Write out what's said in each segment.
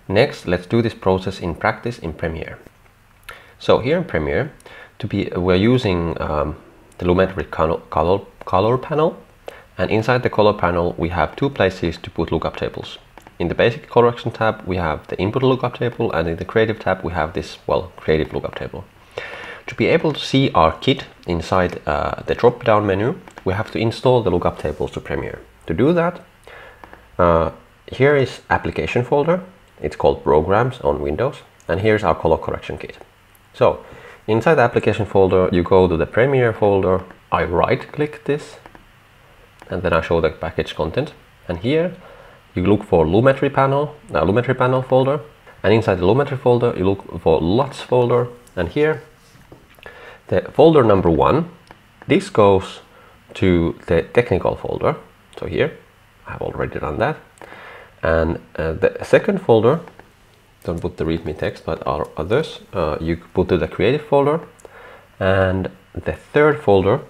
Next, let's do this process in practice in Premiere. So here in Premiere, we're using the Lumetri color panel, and inside the color panel we have two places to put lookup tables. In the basic correction tab we have the input lookup table, and in the creative tab we have this, well, creative lookup table. To be able to see our kit inside the drop down menu, we have to install the lookup tables to Premiere. To do that, here is application folder. It's called programs on Windows, and here's our color correction kit. So inside the application folder you go to the Premiere folder. I right click this and then I show the package content, and here you look for Lumetri panel folder, and inside the Lumetri folder you look for LUTs folder, and here the folder number 1, this goes to the technical folder. So here I have already done that, and the second folder, don't put the readme text but our others, you put to the creative folder, and the third folder,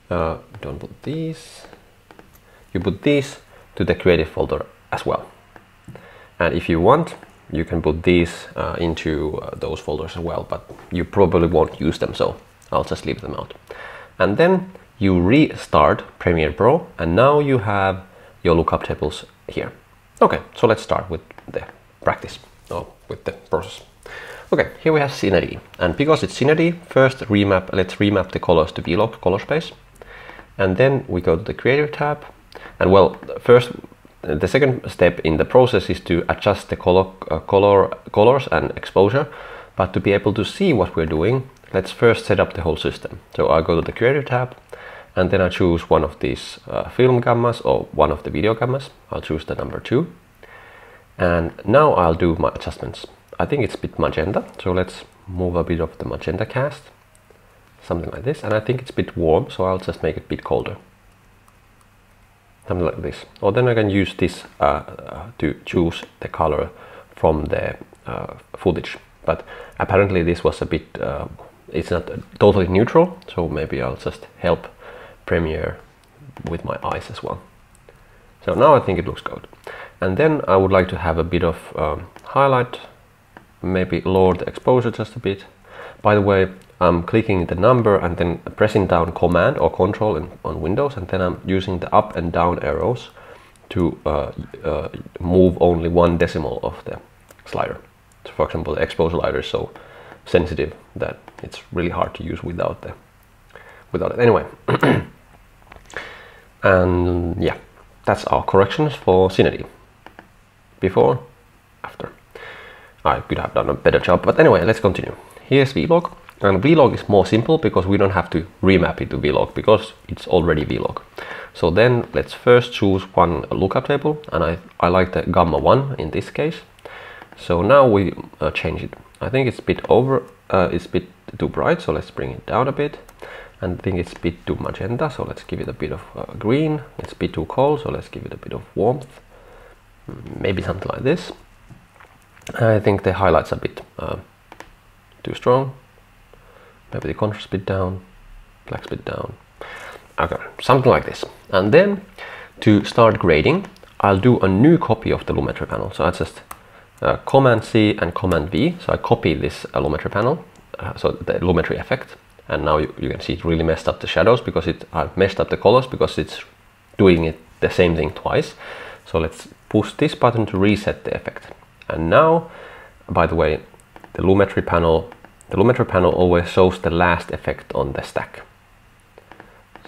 don't put these, you put these to the creative folder as well. And if you want, you can put these into those folders as well, but you probably won't use them, so I'll just leave them out. And then you restart Premiere Pro, and now you have your lookup tables here. Okay, so let's start with the practice, or with the process. Okay, here we have Scene ID, and because it's Scene ID, first let's remap the colors to VLOG color space, and then we go to the creative tab, and well, first the second step in the process is to adjust the colors and exposure, but to be able to see what we're doing, let's first set up the whole system. So I go to the creative tab, and then I choose one of these film gammas or one of the video gammas. I'll choose the number 2, and now I'll do my adjustments. I think it's a bit magenta, so let's move a bit of the magenta cast, something like this, and I think it's a bit warm, so I'll just make it a bit colder, something like this. Or then I can use this to choose the color from the footage, but apparently this was a bit, it's not totally neutral, so maybe I'll just help Premiere with my eyes as well. So now I think it looks good. And then I would like to have a bit of highlight, maybe lower the exposure just a bit. By the way, I'm clicking the number and then pressing down Command or Control on Windows, and then I'm using the up and down arrows to move only 1 decimal of the slider. So for example, the exposure slider is so sensitive that it's really hard to use without it. Anyway, and yeah, that's our corrections for Scene ID. Before, after. I could have done a better job, but anyway, let's continue. Here's Vlog, and Vlog is more simple because we don't have to remap it to Vlog because it's already Vlog. So then let's first choose one lookup table, and I like the gamma 1 in this case. So now we change it. I think it's a bit it's a bit too bright, so let's bring it down a bit. And I think it's a bit too magenta, so let's give it a bit of green. It's a bit too cold, so let's give it a bit of warmth. Maybe something like this. I think the highlights are a bit too strong. Maybe the contrast bit down, black's bit down. Okay, something like this. And then to start grading, I'll do a new copy of the Lumetri panel. So I just Command C and Command V. So I copy this Lumetri panel, so the Lumetri effect. And now you can see it really messed up the shadows because I've messed up the colors because it's doing it the same thing twice. So let's push this button to reset the effect. And now, by the way, the Lumetri panel always shows the last effect on the stack.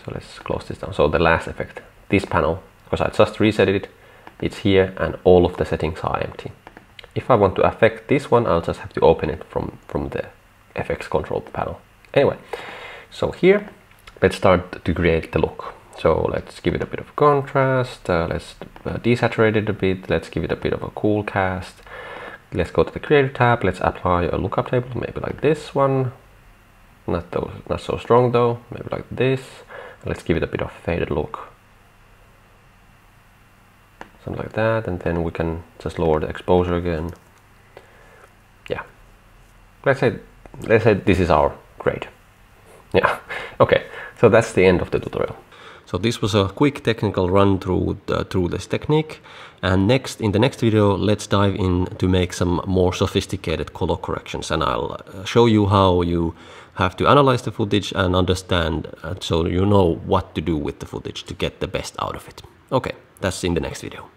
So let's close this down. So the last effect, this panel, because I just reset it, it's here and all of the settings are empty. If I want to affect this one, I'll just have to open it from the FX control panel. Anyway, so here, let's start to create the look. So let's give it a bit of contrast, let's desaturate it a bit, let's give it a bit of a cool cast. Let's go to the creative tab, let's apply a lookup table, maybe like this one. Not so strong though, maybe like this. Let's give it a bit of faded look. Something like that, and then we can just lower the exposure again. Yeah. Let's say this is our grade. Yeah. Okay, so that's the end of the tutorial. So this was a quick technical run through this technique, and in the next video let's dive in to make some more sophisticated color corrections, and I'll show you how you have to analyze the footage and understand so you know what to do with the footage to get the best out of it. Okay, that's in the next video.